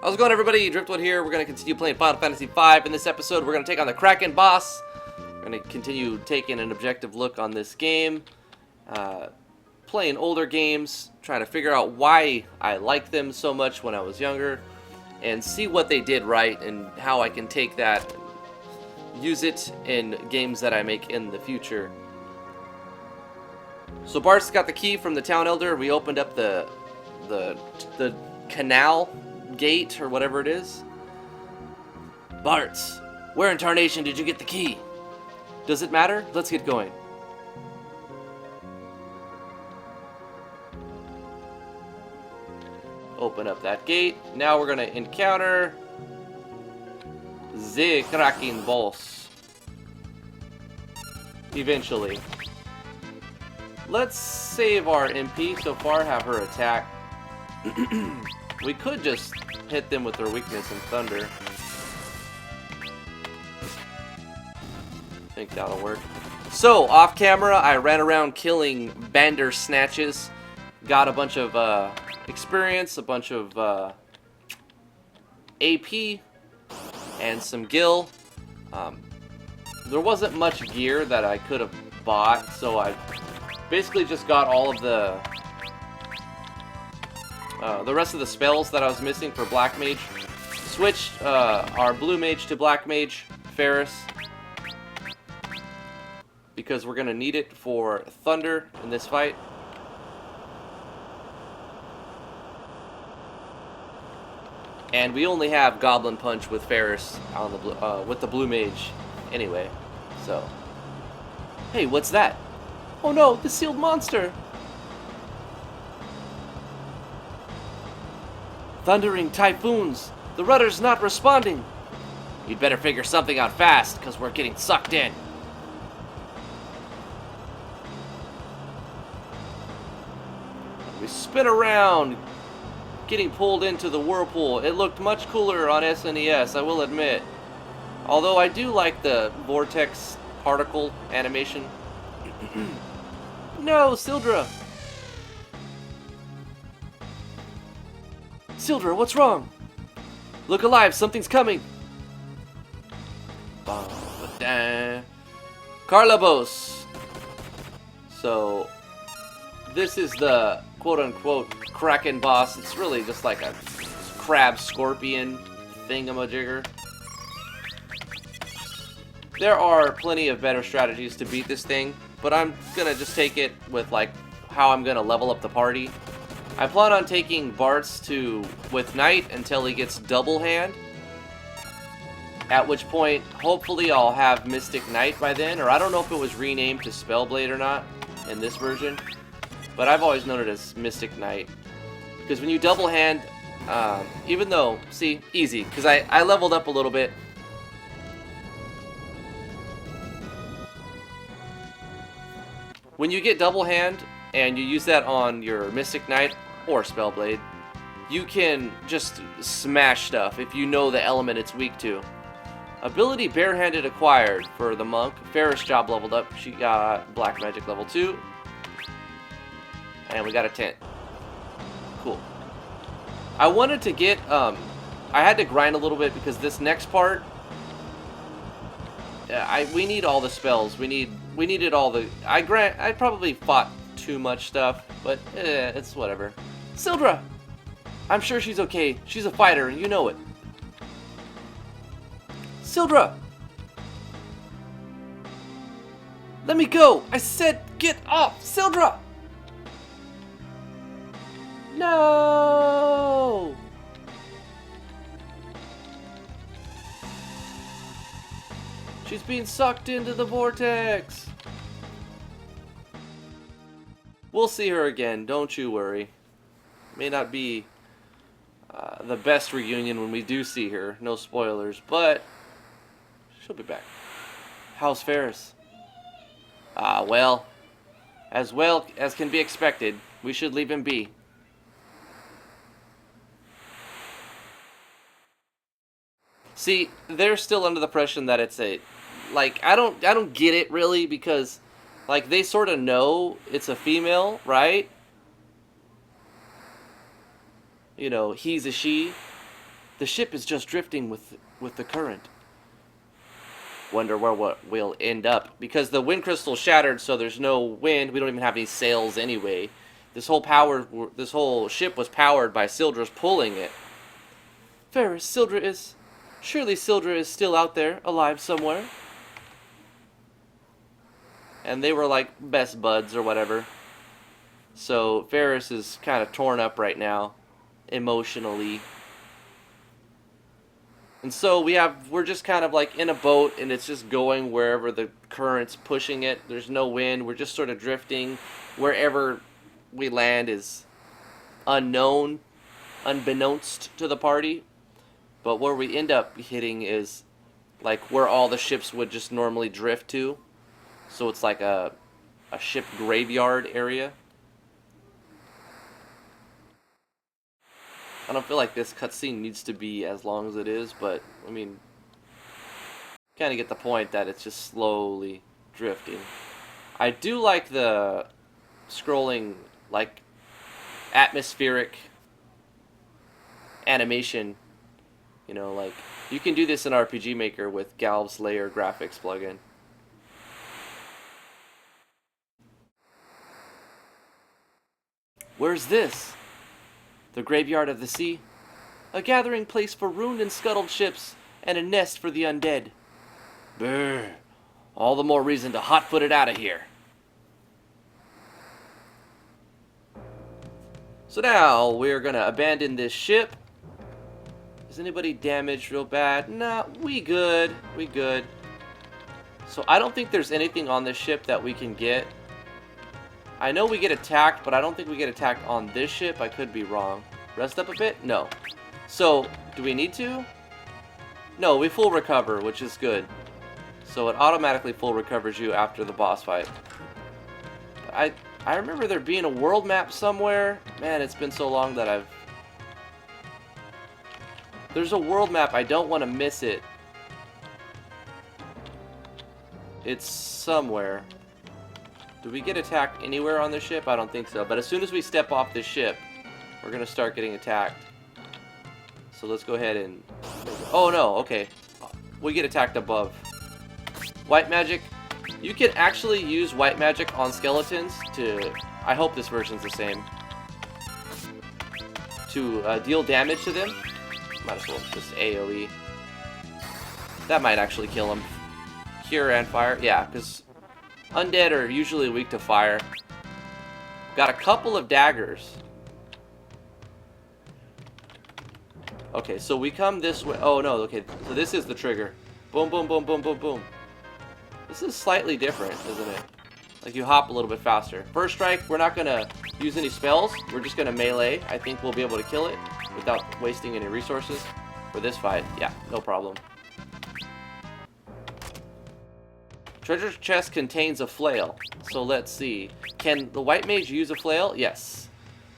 How's it going, everybody? Driftwood here. We're going to continue playing Final Fantasy V. In this episode, we're going to take on the Kraken boss. We're going to continue taking an objective look on this game. Playing older games, trying to figure out why I liked them so much when I was younger, and see what they did right and how I can take that and use it in games that I make in the future. So Bart's got the key from the town elder. We opened up the Canal gate or whatever it is. Bart's, where in tarnation did you get the key? Does it matter? Let's get going. Open up that gate. Now we're gonna encounter the Kraken boss. Eventually. Let's save our MP so far, have her attack. We could just hit them with their weakness and thunder. I think that'll work. So, off camera, I ran around killing Bandersnatches. Got a bunch of experience, a bunch of AP, and some gil. There wasn't much gear that I could have bought, so I basically just got all of the rest of the spells that I was missing for Black Mage. Switched our Blue Mage to Black Mage, Farrah, because we're gonna need it for Thunder in this fight. And we only have Goblin Punch with Farrah on the with the Blue Mage, anyway. So, hey, what's that? Oh no, the sealed monster! Thundering typhoons! The rudder's not responding! You'd better figure something out fast, because we're getting sucked in. We spin around, getting pulled into the whirlpool. It looked much cooler on SNES, I will admit. Although I do like the vortex particle animation. No, Sildra! Sildra, what's wrong? Look alive, something's coming. Carlabos. So, this is the quote-unquote Kraken boss. It's really just like a crab scorpion thingamajigger. There are plenty of better strategies to beat this thing, but I'm gonna just take it with like how I'm gonna level up the party. I plan on taking Bart's with Knight until he gets double hand, at which point hopefully I'll have Mystic Knight by then, or I don't know if it was renamed to Spellblade or not in this version, but I've always known it as Mystic Knight, because when you double hand, even though, see, easy, because I leveled up a little bit. When you get double hand and you use that on your Mystic Knight or Spellblade, you can just smash stuff if you know the element it's weak to. Ability Barehanded acquired for the monk. Farrah's job leveled up. She got Black Magic level 2. And we got a tent. Cool. I wanted to get, I had to grind a little bit because this next part, we need all the spells. We needed all the, I probably fought too much stuff, but it's whatever. Sildra! I'm sure she's okay. She's a fighter, and you know it. Sildra! Let me go! I said get off! Sildra! No! She's being sucked into the vortex! We'll see her again, don't you worry. May not be the best reunion when we do see her, no spoilers, but she'll be back. How's Farrah? Well as can be expected, we should leave him be. See, they're still under the impression that it's a, like, I don't get it really, because like they sort of know it's a female, right? You know, he's a she. The ship is just drifting with the current. Wonder where what we'll end up. Because the wind crystal shattered, so there's no wind. We don't even have any sails anyway. This whole ship was powered by Sildra's pulling it. Ferris, surely Sildra is still out there, alive somewhere. And they were like best buds or whatever. So Ferris is kind of torn up right now, emotionally. And so we're just kind of like in a boat, and it's just going wherever the current's pushing it. There's no wind. We're just sort of drifting. Wherever we land is unknown, unbeknownst to the party. But where we end up hitting is like where all the ships would just normally drift to. So it's like a ship graveyard area. I don't feel like this cutscene needs to be as long as it is, but, I mean, kind of get the point that it's just slowly drifting. I do like the scrolling, like, atmospheric animation. You know, like, you can do this in RPG Maker with Galv's Layer graphics plugin. Where's this? The graveyard of the sea? A gathering place for ruined and scuttled ships, and a nest for the undead. Brr. All the more reason to hot-foot it out of here. So now, we're gonna abandon this ship. Is anybody damaged real bad? Nah, we good. We good. So I don't think there's anything on this ship that we can get. I know we get attacked, but I don't think we get attacked on this ship. I could be wrong. Rest up a bit? No. So, do we need to? No, we full recover, which is good. So it automatically full recovers you after the boss fight. I remember there being a world map somewhere. Man, it's been so long that I've... There's a world map. I don't want to miss it. It's somewhere. Do we get attacked anywhere on the ship? I don't think so. But as soon as we step off the ship, we're going to start getting attacked. So let's go ahead and... Oh no, okay. We get attacked above. White magic. You can actually use white magic on skeletons to... I hope this version's the same. To deal damage to them. Might as well just AoE. That might actually kill them. Cure and fire. Yeah, because... Undead are usually weak to fire. Got a couple of daggers. Okay, so we come this way. Oh no, okay, so this is the trigger. Boom, boom, boom, boom, boom, boom. This is slightly different, isn't it? Like you hop a little bit faster. First strike, we're not gonna use any spells. We're just gonna melee. I think we'll be able to kill it without wasting any resources. For this fight, yeah, no problem. Treasure chest contains a flail. So let's see. Can the white mage use a flail? Yes.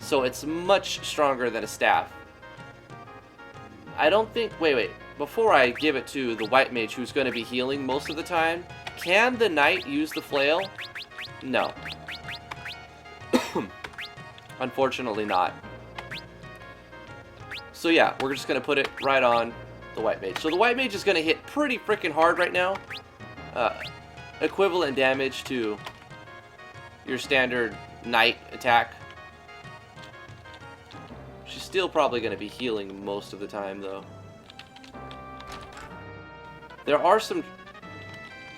So it's much stronger than a staff. I don't think... Wait. Before I give it to the white mage who's going to be healing most of the time, can the knight use the flail? No. Unfortunately not. So yeah, we're just going to put it right on the white mage. So the white mage is going to hit pretty freaking hard right now. Equivalent damage to your standard knight attack. She's still probably going to be healing most of the time, though. There are some...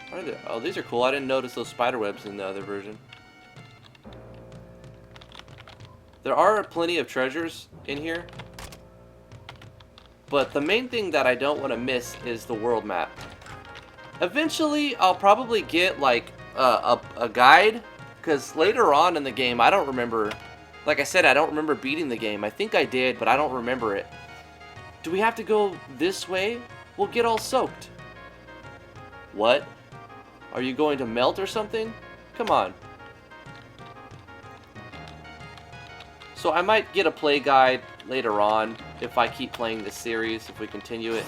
What are they? Oh, these are cool. I didn't notice those spider webs in the other version. There are plenty of treasures in here. But the main thing that I don't want to miss is the world map. Eventually, I'll probably get, like, a guide. Because later on in the game, I don't remember... Like I said, I don't remember beating the game. I think I did, but I don't remember it. Do we have to go this way? We'll get all soaked. What? Are you going to melt or something? Come on. So I might get a play guide later on if I keep playing this series, if we continue it.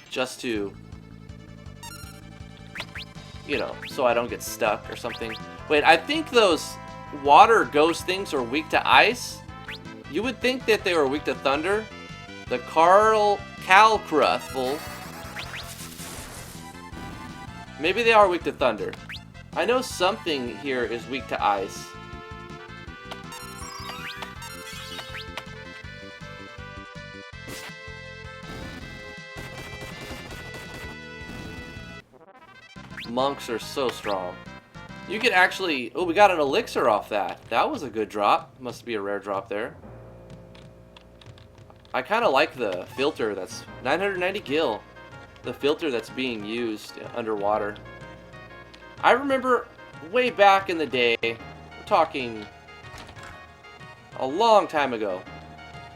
Just to... You know, so I don't get stuck or something. Wait, I think those water ghost things are weak to ice? You would think that they were weak to thunder, The Calcruffle. Maybe they are weak to thunder. I know something here is weak to ice. Monks are so strong. You could actually... Oh, we got an elixir off that. That was a good drop. Must be a rare drop there. I kind of like the filter that's... 990 gil. The filter that's being used underwater. I remember way back in the day, we're talking a long time ago,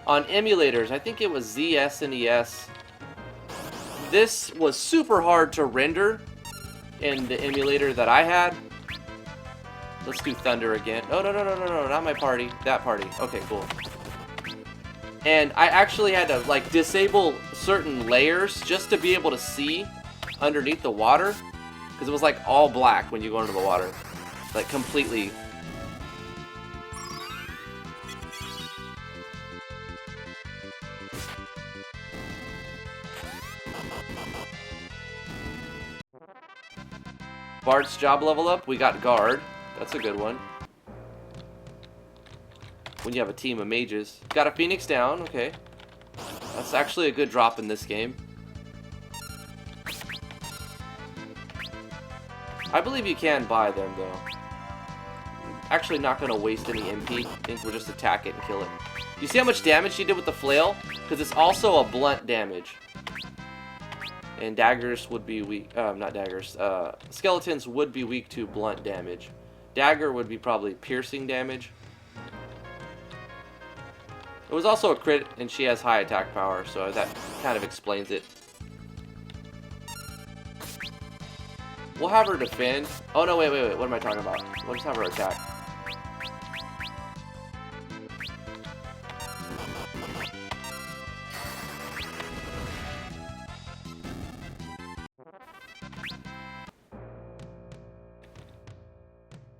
on emulators, I think it was SNES, this was super hard to render in the emulator that I had. Let's do Thunder again. Oh, no, not my party. That party. Okay, cool. And I actually had to, like, disable certain layers just to be able to see underneath the water. Because it was, like, all black when you go into the water. Like, completely. Bard's job level up. We got Guard. That's a good one. When you have a team of mages. Got a Phoenix down. Okay. That's actually a good drop in this game. I believe you can buy them, though. Actually not going to waste any MP. I think we'll just attack it and kill it. You see how much damage she did with the flail? Because it's also a blunt damage. And daggers would be weak. Not daggers. Skeletons would be weak to blunt damage. Dagger would be probably piercing damage. It was also a crit, and she has high attack power, so that kind of explains it. We'll have her defend. Oh, no, wait. What am I talking about? We'll just have her attack.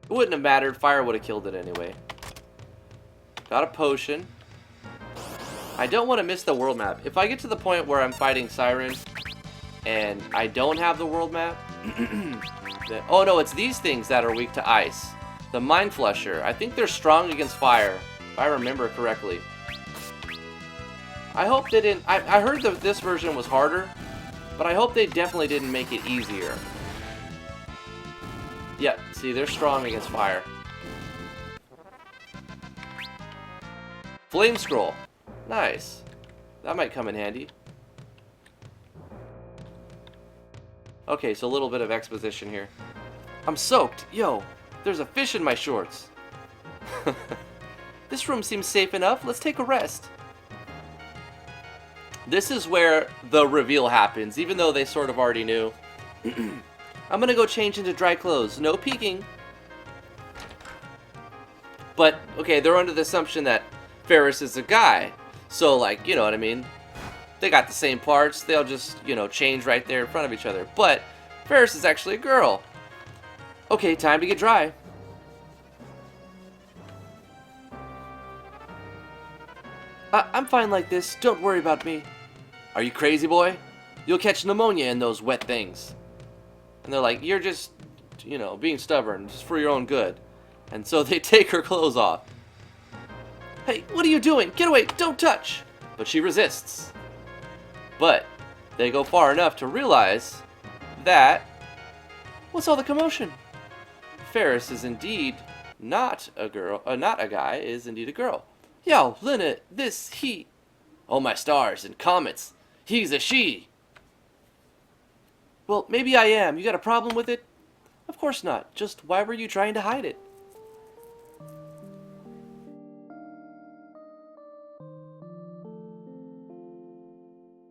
It wouldn't have mattered. Fire would have killed it anyway. Got a potion. I don't want to miss the world map. If I get to the point where I'm fighting Siren and I don't have the world map... Oh no, it's these things that are weak to ice. The Mind Flusher. I think they're strong against fire, if I remember correctly. I hope they didn't... I heard that this version was harder, but I hope they definitely didn't make it easier. Yeah, see, they're strong against fire. Flame Scroll. Nice. That might come in handy. Okay, so a little bit of exposition here. I'm soaked. Yo, there's a fish in my shorts. This room seems safe enough. Let's take a rest. This is where the reveal happens, even though they sort of already knew. I'm gonna go change into dry clothes. No peeking. But, okay, they're under the assumption that Ferris is a guy. So, like, you know what I mean? They got the same parts. They'll just, you know, change right there in front of each other. But Ferris is actually a girl. Okay, time to get dry. I'm fine like this. Don't worry about me. Are you crazy, boy? You'll catch pneumonia in those wet things. And they're like, you're just, you know, being stubborn, just for your own good. And so they take her clothes off. Hey, what are you doing? Get away, don't touch! But she resists. But they go far enough to realize that... What's all the commotion? Ferris is indeed not a girl, not a guy, is indeed a girl. Yo, Lena, he... Oh my stars and comets, he's a she! Well, maybe I am. You got a problem with it? Of course not. Just why were you trying to hide it?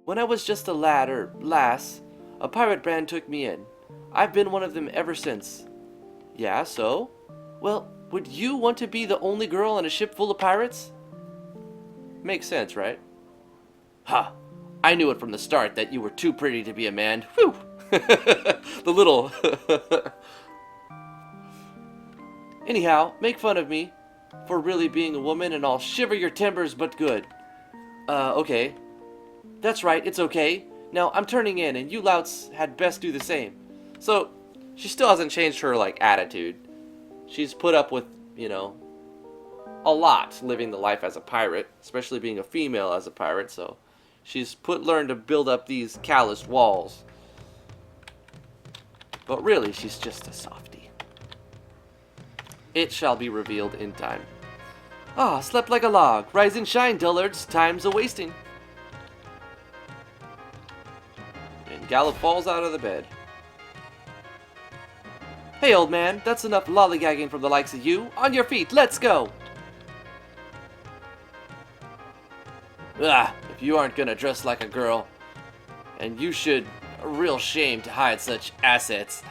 When I was just a lad or lass, a pirate band took me in. I've been one of them ever since. Yeah, so? Well, would you want to be the only girl on a ship full of pirates? Makes sense, right? Ha! I knew it from the start that you were too pretty to be a man. Whew! The little... Anyhow, make fun of me for really being a woman and I'll shiver your timbers but good. Okay. That's right, it's okay. Now, I'm turning in, and you louts had best do the same. So, she still hasn't changed her, like, attitude. She's put up with, you know, a lot living the life as a pirate, especially being a female as a pirate, so she's learned to build up these calloused walls. But really, she's just a softie. It shall be revealed in time. Ah, slept like a log. Rise and shine, dullards. Time's a-wasting. And Gallop falls out of the bed. Hey, old man, that's enough lollygagging from the likes of you. On your feet, let's go! Ah, if you aren't gonna dress like a girl, and you should, a real shame to hide such assets.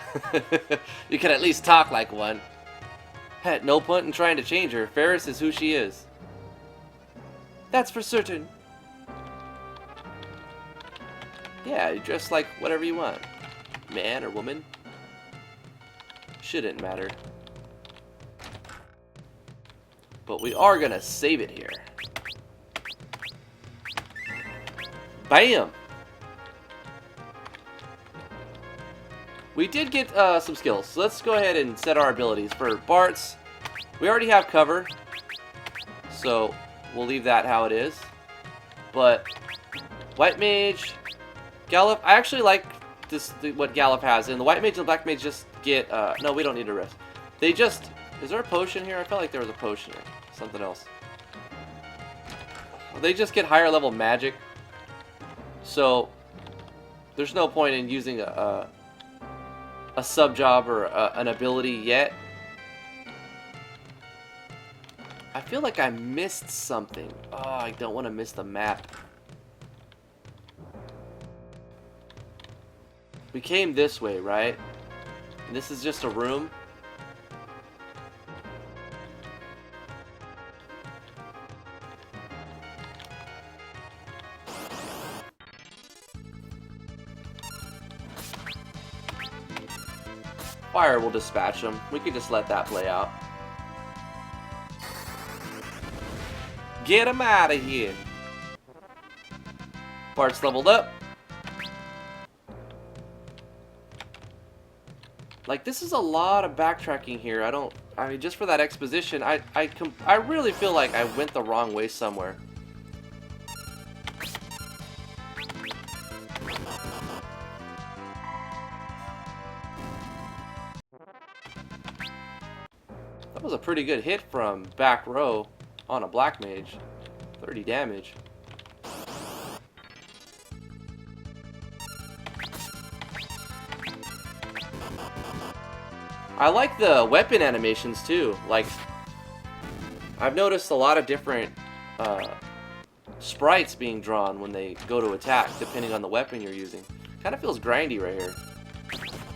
You can at least talk like one. Heck, no point in trying to change her. Farrah is who she is. That's for certain. Yeah, you dress like whatever you want. Man or woman. Shouldn't matter. But we are gonna save it here. Bam! We did get some skills, so let's go ahead and set our abilities. For Bart's, we already have cover, so we'll leave that how it is. But White Mage, Gallop, I actually like this what Gallop has, and the White Mage and the Black Mage just get, no, we don't need a rest. They just, is there a potion here? I felt like there was a potion here. Something else. They just get higher level magic, so there's no point in using a sub-job or an ability yet. I feel like I missed something. Oh, I don't want to miss the map. We came this way, right? And this is just a room. Fire will dispatch them. We could just let that play out. Get him out of here. Bart's leveled up. Like, this is a lot of backtracking here. I mean, just for that exposition, I really feel like I went the wrong way somewhere. That was a pretty good hit from back row on a Black Mage. 30 damage. I like the weapon animations too. Like, I've noticed a lot of different sprites being drawn when they go to attack, depending on the weapon you're using. Kind of feels grindy right here.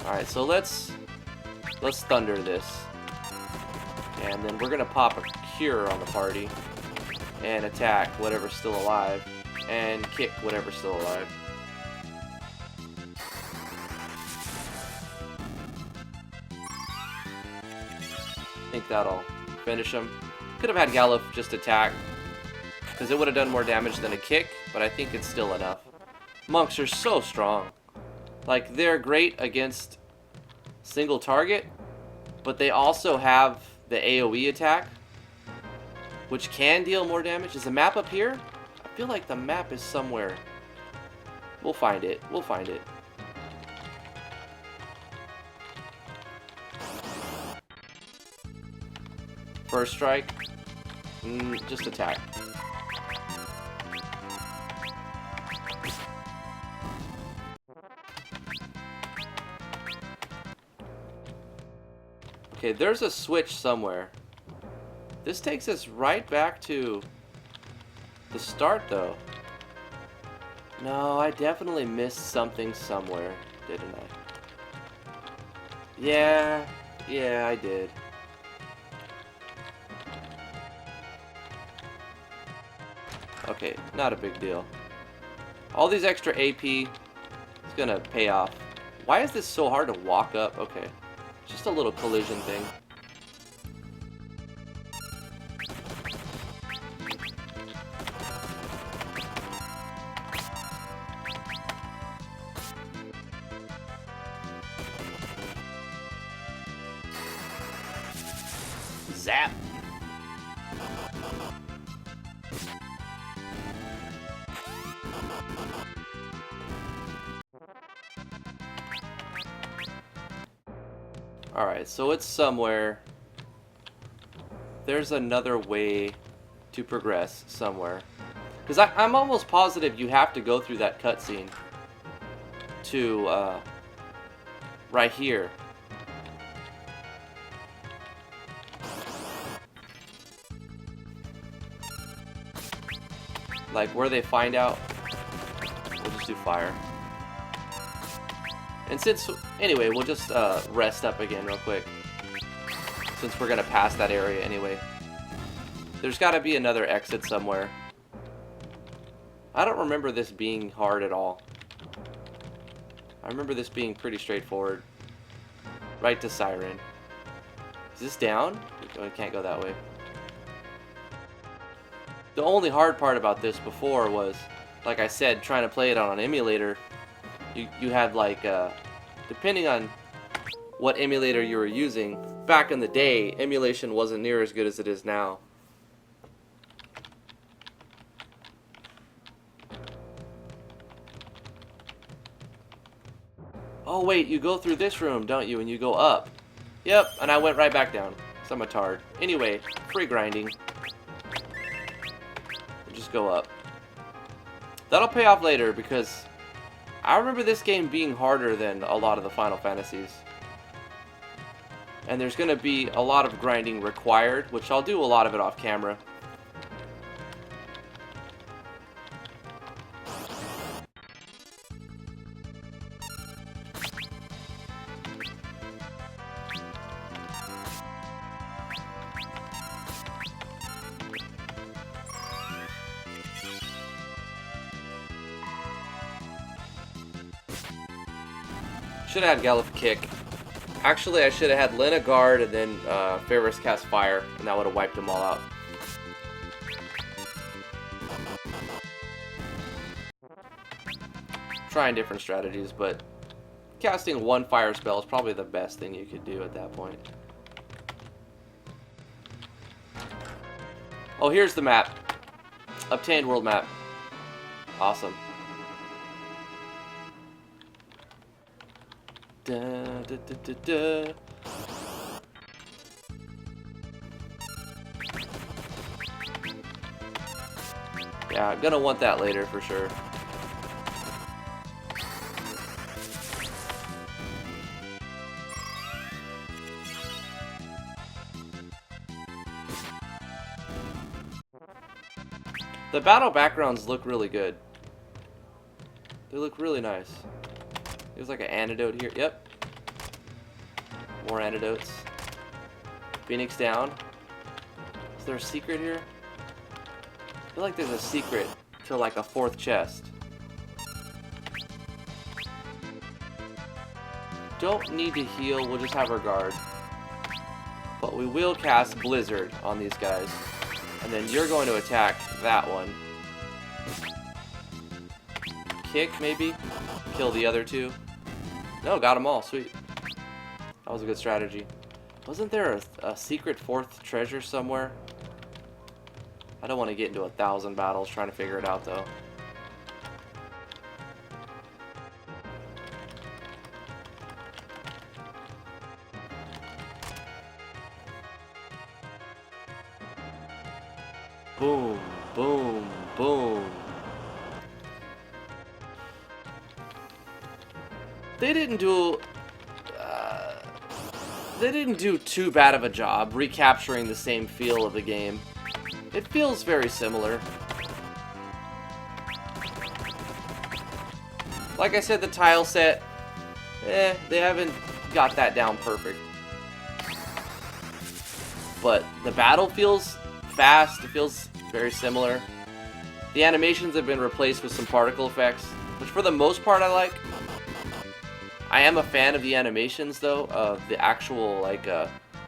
Alright, so let's thunder this. And then we're gonna pop a cure on the party and attack whatever's still alive and kick whatever's still alive. I think that'll finish him. Could have had Gallop just attack, because it would have done more damage than a kick, but I think it's still enough. Monks are so strong. Like, they're great against single target, but they also have the AoE attack, which can deal more damage. Is the map up here? I feel like the map is somewhere. We'll find it. We'll find it. First strike. Just attack. Okay, there's a switch somewhere. This takes us right back to the start, though. No, I definitely missed something somewhere, didn't I? Yeah, I did. Okay, not a big deal. All these extra AP is gonna pay off. Why is this so hard to walk up? Okay, just a little collision thing. Zap! Alright, so it's somewhere. There's another way to progress somewhere. Because I'm almost positive you have to go through that cutscene to, right here. Like, where they find out. We'll just do fire. And since, anyway, we'll just rest up again real quick. Since we're going to pass that area anyway. There's got to be another exit somewhere. I don't remember this being hard at all. I remember this being pretty straightforward. Right to Siren. Is this down? Oh, we can't go that way. The only hard part about this before was, like I said, trying to play it on an emulator. You had like, depending on what emulator you were using, back in the day, emulation wasn't near as good as it is now. Oh wait, you go through this room, don't you, and you go up. Yep, and I went right back down. So I'm a tard. Anyway, free grinding. We'll just go up. That'll pay off later, because I remember this game being harder than a lot of the Final Fantasies. And there's going to be a lot of grinding required, which I'll do a lot of it off camera. Should have had Gallop Kick. Actually, I should have had Lena guard and then Farrah cast fire, and that would have wiped them all out. Trying different strategies, but casting one fire spell is probably the best thing you could do at that point. Oh, here's the map. Obtained world map. Awesome. Da, da, da, da, da. Yeah, I'm gonna want that later for sure. The battle backgrounds look really good. They look really nice. There's like an antidote here. Yep. More antidotes. Phoenix down. Is there a secret here? I feel like there's a secret to like a fourth chest. Don't need to heal, we'll just have our guard. But we will cast Blizzard on these guys. And then you're going to attack that one. Kick, maybe? Kill the other two. No, got them all. Sweet. That was a good strategy. Wasn't there a secret fourth treasure somewhere? I don't want to get into 1,000 battles trying to figure it out, though. Boom, boom, boom. They didn't do too bad of a job recapturing the same feel of the game. It feels very similar. Like I said, the tile set, they haven't got that down perfect. But the battle feels fast, it feels very similar. The animations have been replaced with some particle effects, which for the most part I like. I am a fan of the animations, though, of the actual, like,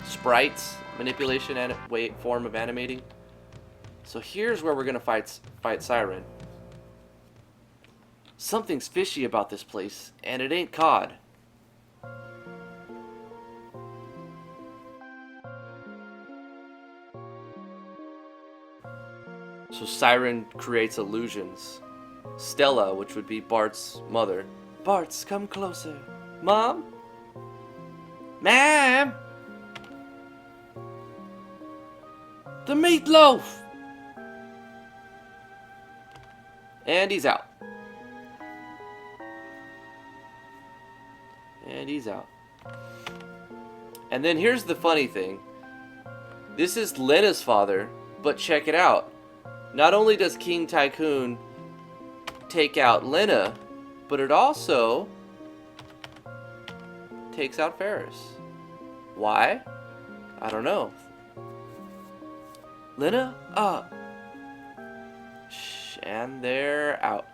sprites manipulation and form of animating. So here's where we're gonna fight Siren. Something's fishy about this place, and it ain't COD. Siren creates illusions. Stella, which would be Bart's mother. Bart's, come closer. Mom? Ma'am? The meatloaf! And he's out. And he's out. And then here's the funny thing. This is Lena's father, but check it out. Not only does King Tycoon take out Lena, but it also takes out Ferris. Why? I don't know. Lena? And they're out.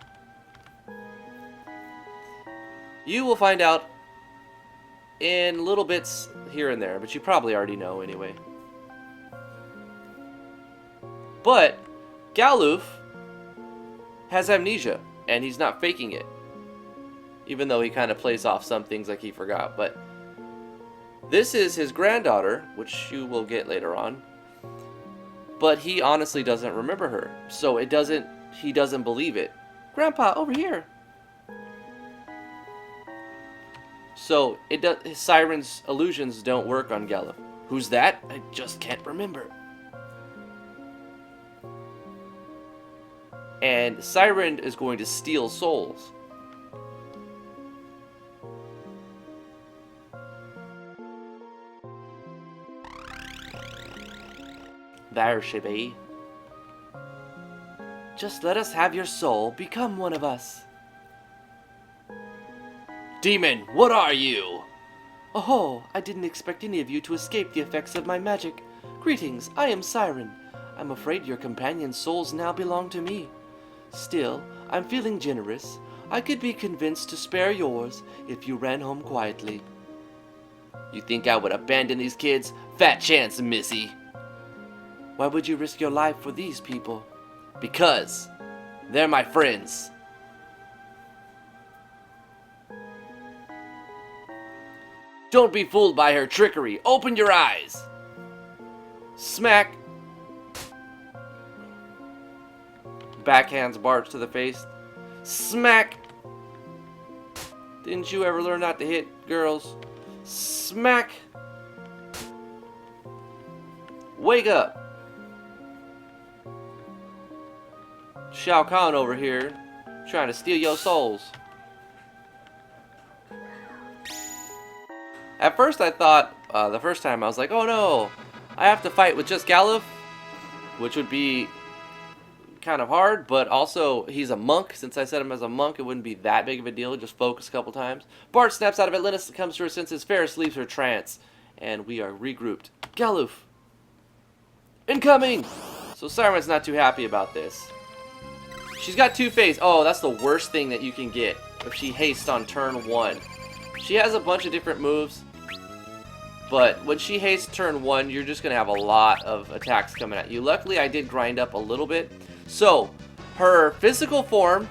You will find out in little bits here and there, but you probably already know anyway. But Galuf has amnesia, and he's not faking it. Even though he kind of plays off some things like he forgot. But this is his granddaughter, which you will get later on. But he honestly doesn't remember her. So he doesn't believe it. Grandpa, over here. So Siren's illusions don't work on Galuf. Who's that? I just can't remember. And Siren is going to steal souls. There she be. Just let us have your soul. Become one of us. Demon, what are you? Oh, I didn't expect any of you to escape the effects of my magic. Greetings, I am Siren. I'm afraid your companion's souls now belong to me. Still, I'm feeling generous. I could be convinced to spare yours if you ran home quietly. You think I would abandon these kids? Fat chance, missy. Why would you risk your life for these people? Because they're my friends. Don't be fooled by her trickery. Open your eyes. Smack. Backhands Bart to the face. Smack. Didn't you ever learn not to hit girls? Smack. Wake up. Shao Kahn over here trying to steal your souls. At first I thought, the first time I was like, oh no, I have to fight with just Galuf, which would be kind of hard, but also he's a monk. Since I set him as a monk, it wouldn't be that big of a deal. Just focus a couple times. Bart snaps out of it. Lena comes to her senses. Ferris leaves her trance, and we are regrouped. Galuf, incoming! So Siren's not too happy about this. She's got two-phase. Oh, that's the worst thing that you can get if she hastes on turn 1. She has a bunch of different moves, but when she hastes turn 1, you're just going to have a lot of attacks coming at you. Luckily, I did grind up a little bit. So, her physical form,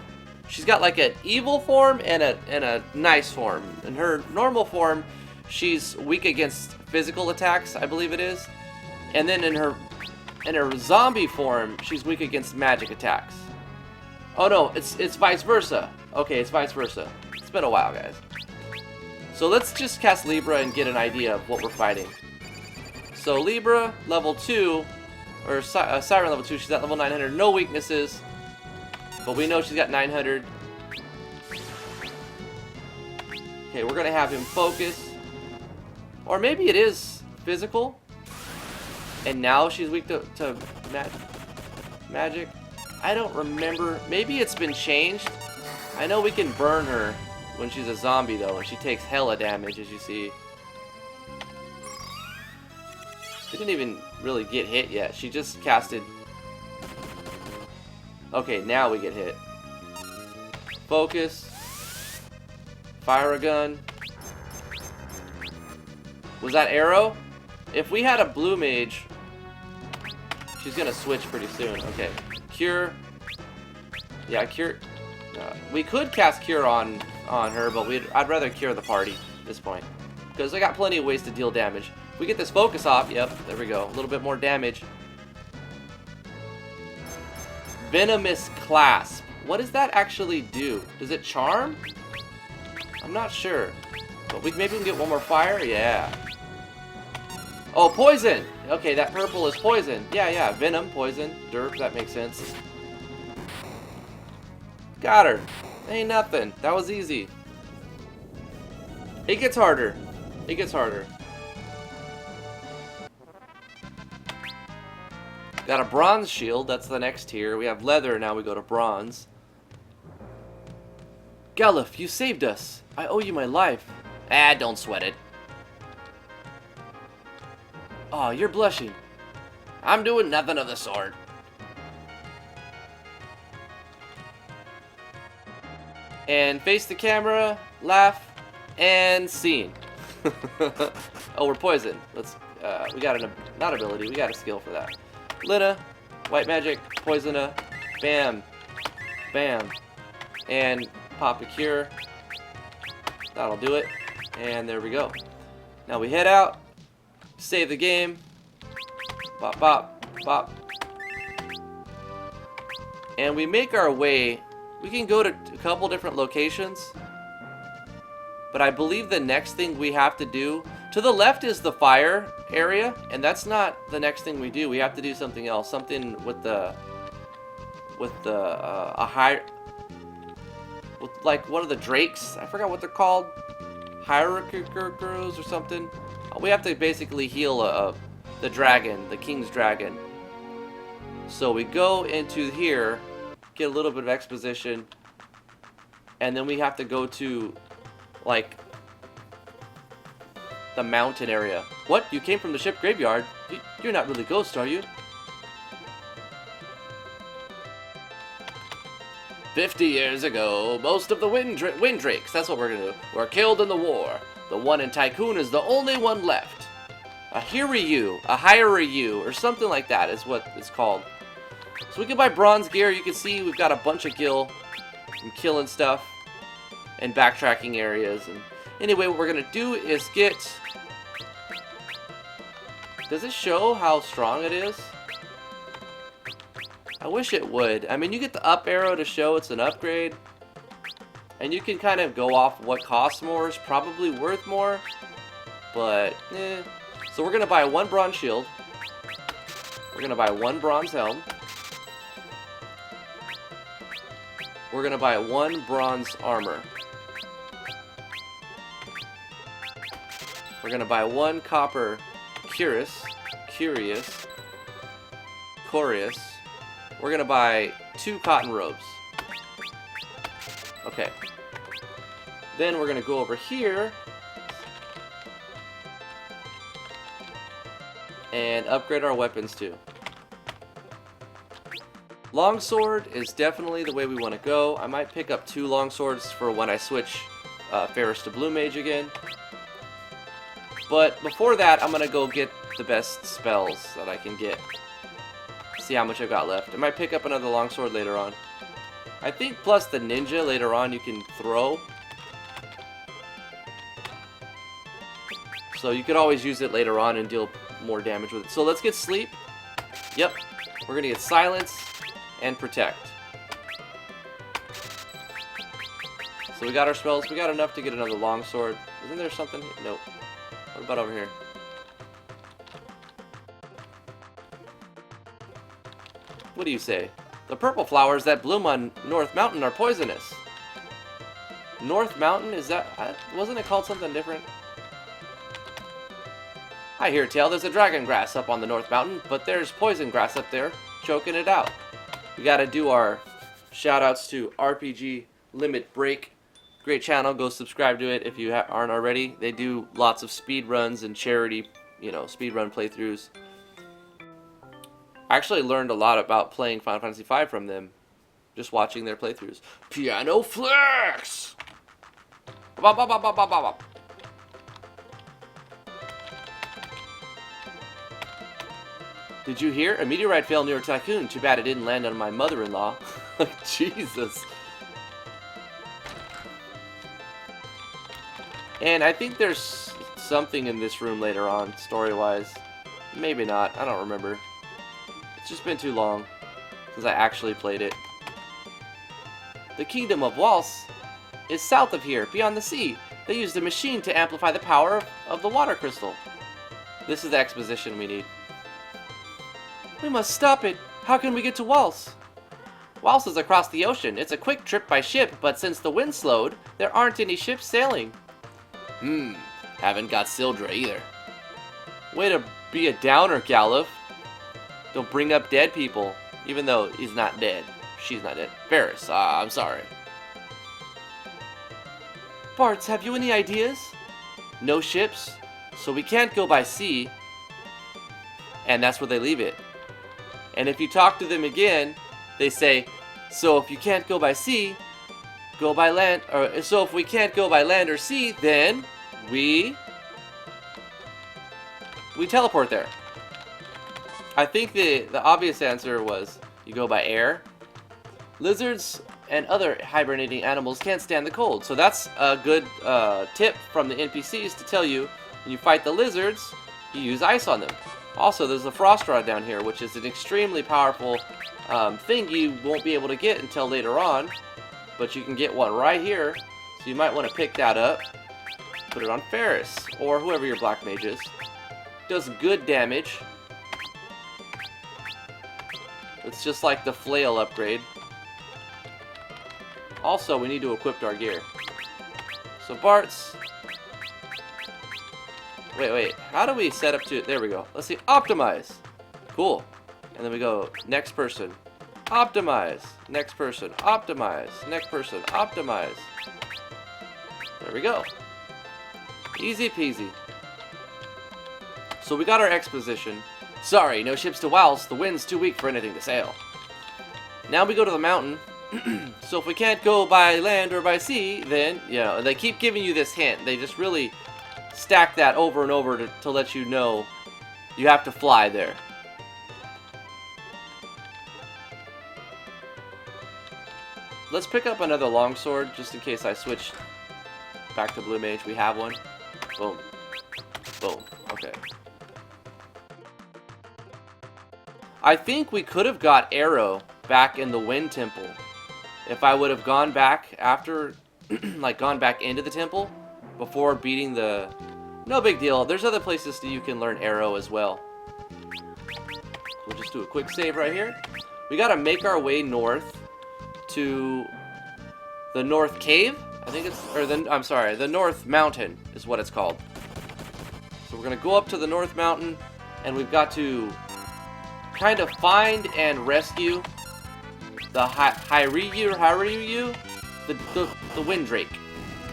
she's got like an evil form and a nice form. In her normal form, she's weak against physical attacks, I believe it is. And then in her zombie form, she's weak against magic attacks. Oh no, it's vice versa. Okay, it's vice versa. It's been a while, guys. So let's just cast Libra and get an idea of what we're fighting. So Libra, level 2, or Siren level 2, she's at level 900. No weaknesses, but we know she's got 900. Okay, we're gonna have him focus. Or maybe it is physical, and now she's weak to magic. I don't remember. Maybe it's been changed. I know we can burn her when she's a zombie, though, and she takes hella damage, as you see. She didn't even really get hit yet. She just casted... Okay, now we get hit. Focus. Fire a gun. Was that arrow? If we had a blue mage... She's gonna switch pretty soon. Okay. Cure. Yeah, cure. We could cast cure on her, but I'd rather cure the party at this point, because I got plenty of ways to deal damage. If we get this focus off, yep, there we go. A little bit more damage. Venomous Clasp. What does that actually do? Does it charm? I'm not sure. But maybe we can get one more fire? Yeah. Oh, poison! Okay, that purple is poison. Yeah. Venom, poison, derp, that makes sense. Got her. Ain't nothing. That was easy. It gets harder. It gets harder. Got a bronze shield. That's the next tier. We have leather. Now we go to bronze. Galuf, you saved us. I owe you my life. Ah, don't sweat it. Oh, you're blushing. I'm doing nothing of the sort. And face the camera, laugh, and scene. Oh, we're poisoned. Let's, we got not ability, we got a skill for that. Lina, white magic, poisona, bam, bam, and pop a cure. That'll do it. And there we go. Now we head out, save the game, bop, bop, bop. And we make our way. We can go to a couple different locations, but I believe the next thing we have to do, to the left is the fire area, and that's not the next thing we do. We have to do something else, something with like one of the drakes. I forgot what they're called, hierarchers or something. We have to basically heal the dragon, the king's dragon. So we go into here, get a little bit of exposition, and then we have to go to, like, the mountain area. What? You came from the ship graveyard? You're not really Ghost, are you? 50 years ago, most of the wind drakes, that's what we're gonna do, were killed in the war. The one in Tycoon is the only one left. A Hiryu, a Hiryu, or something like that is what it's called. So we can buy bronze gear. You can see we've got a bunch of gil and killing stuff and backtracking areas. And anyway, what we're gonna do is get. Does it show how strong it is? I wish it would. I mean, you get the up arrow to show it's an upgrade, and you can kind of go off what costs more is probably worth more, but eh. So we're gonna buy one bronze shield. We're gonna buy one bronze helm. We're gonna buy one bronze armor. We're gonna buy one copper curious. We're gonna buy 2 cotton robes. Okay. Then we're gonna go over here and upgrade our weapons too. Longsword is definitely the way we want to go. I might pick up 2 longswords for when I switch Ferris to Blue Mage again. But before that, I'm gonna go get the best spells that I can get. See how much I've got left. I might pick up another longsword later on. I think plus the ninja later on you can throw. So you could always use it later on and deal more damage with it. So let's get sleep. Yep. We're gonna get silence and protect. So we got our spells. We got enough to get another longsword. Isn't there something? Nope. What about over here? What do you say? The purple flowers that bloom on North Mountain are poisonous. North Mountain? Is that... wasn't it called something different? I hear tell there's a dragon grass up on the North Mountain, but there's poison grass up there, choking it out. We gotta do our shoutouts to RPG Limit Break. Great channel, go subscribe to it if you aren't already. They do lots of speed runs and charity, speed run playthroughs. I actually learned a lot about playing Final Fantasy V from them, just watching their playthroughs. Piano Flex! Bop, bop, bop, bop, bop, bop. Did you hear? A meteorite fell near Tycoon. Too bad it didn't land on my mother-in-law. Jesus. And I think there's something in this room later on, story-wise. Maybe not. I don't remember. It's just been too long. because I actually played it. The kingdom of Walse is south of here, beyond the sea. They used a machine to amplify the power of the water crystal. This is the exposition we need. We must stop it. How can we get to Walse? Walse is across the ocean. It's a quick trip by ship, but since the wind slowed, there aren't any ships sailing. Haven't got Sildra either. Way to be a downer, Galuf. Don't bring up dead people, even though he's not dead. She's not dead. Ferris, I'm sorry. Bartz, have you any ideas? No ships, so we can't go by sea. And that's where they leave it. And if you talk to them again, they say, so if you can't go by sea, go by land, or so if we can't go by land or sea, then we teleport there. I think the obvious answer was you go by air. Lizards and other hibernating animals can't stand the cold, so that's a good tip from the NPCs to tell you when you fight the lizards, you use ice on them. Also, there's a frost rod down here, which is an extremely powerful thing you won't be able to get until later on, but you can get one right here, so you might want to pick that up, put it on Ferris, or whoever your black mage is. Does good damage. It's just like the flail upgrade. Also, we need to equip our gear. So Bart's... Wait. How do we set up to... There we go. Let's see. Optimize. Cool. And then we go, next person. Optimize. Next person. Optimize. Next person. Optimize. There we go. Easy peasy. So we got our exposition. Sorry, no ships to Walse. The wind's too weak for anything to sail. Now we go to the mountain. So if we can't go by land or by sea, then, you know, they keep giving you this hint. They just really stack that over and over to let you know you have to fly there. Let's pick up another longsword just in case I switch back to Blue Mage. We have one. Boom. Boom. Okay. I think we could have got Arrow back in the Wind Temple if I would have gone back after, like, gone back into the temple before beating the... No big deal. There's other places that you can learn Arrow as well. We'll just do a quick save right here. We gotta make our way north to the North Cave. I think it's... Or the... I'm sorry. The North Mountain is what it's called. So we're gonna go up to the North Mountain, and we've got to kind of find and rescue the Hyryu, the Wind Drake,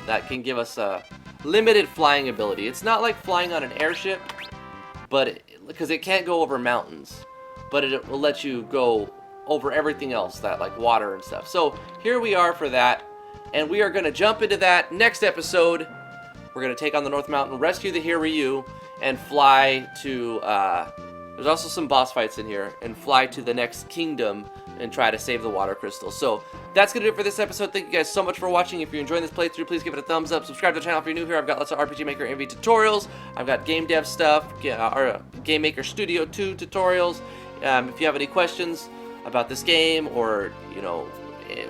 that can give us a limited flying ability. It's not like flying on an airship, but because it can't go over mountains, but it will let you go over everything else, that like water and stuff. So here we are for that, and we are going to jump into that next episode. We're going to take on the North Mountain, rescue the Hyryu, and fly to... there's also some boss fights in here, and fly to the next kingdom and try to save the water crystal. So that's going to do it for this episode. Thank you guys so much for watching. If you're enjoying this playthrough, please give it a thumbs up. Subscribe to the channel if you're new here. I've got lots of RPG Maker MV tutorials. I've got game dev stuff, or Game Maker Studio 2 tutorials. If you have any questions about this game or, you know,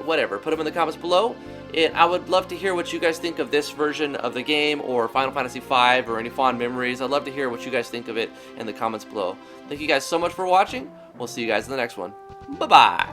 whatever, put them in the comments below. I would love to hear what you guys think of this version of the game or Final Fantasy V or any fond memories. I'd love to hear what you guys think of it in the comments below. Thank you guys so much for watching. We'll see you guys in the next one. Bye-bye.